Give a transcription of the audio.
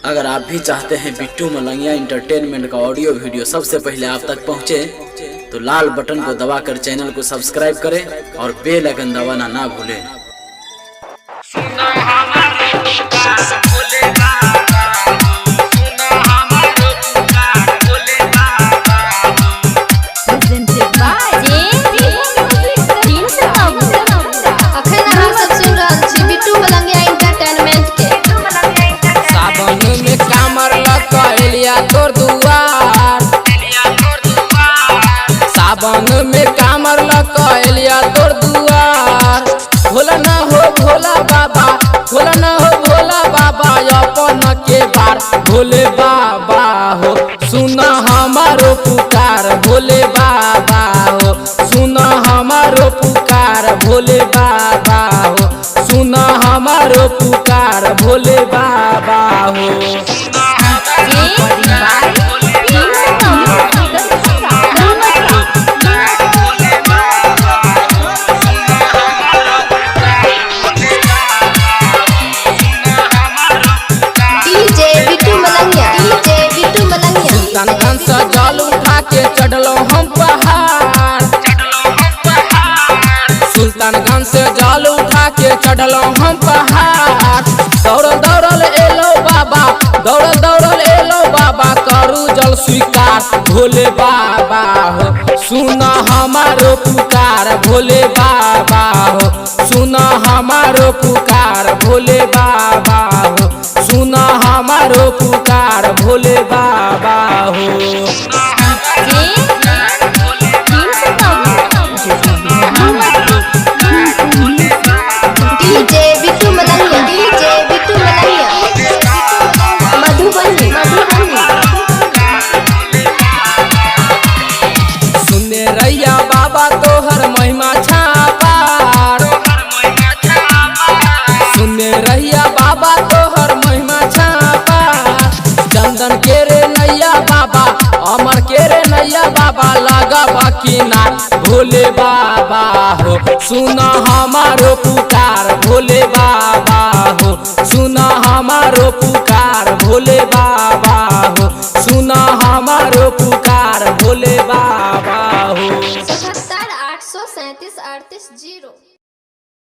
अगर आप भी चाहते हैं बिट्टू मलंगिया एंटरटेनमेंट का ऑडियो वीडियो सबसे पहले आप तक पहुंचे, तो लाल बटन को दबाकर चैनल को सब्सक्राइब करें और बेल आइकन दबाना ना भूलें। तोर दुआर सावन में कामर लकलिया तोर दुआर। भोला न हो भोला बाबा, भोला न हो भोला बाबा अपन के बार। भोले बाबा हो सुन हमारो पुकार, भोले बाबा हो सुन हमारो पुकार, भोले बाबा हो सुन हमारो पुकार, भोले बाबा हो। सुल्तानगंज से जल उठा के चढ़लो हम पहाड़, सुल्तानगंज से जल उठा के चढ़लो हम पहाड़। दौड़ल दौड़ल एलो बाबा, दौड़ल दौड़ल एलो बाबा करू जल स्वीकार। भोले बाबा हो सुन हमारो पुकार, भोले बाबा हो सुन हमारो पुकार, भोले बाबा हो सुन हमारो पुकार, भोले बाबा हो। सुने रैया बाबा तोहर महिमा छापार, सुने रैया बाबा तोहर महिमा छापार। चंदन के रे नैया बाबा, अमर के रे नैया बाबा लगा किनार। भोले बाबा हो सुन हमारो पुकार, भोले बाबा हो सुन हमारो पुकार, भोले बाबा हो सुन हमारो पुकार, भोले बाबा।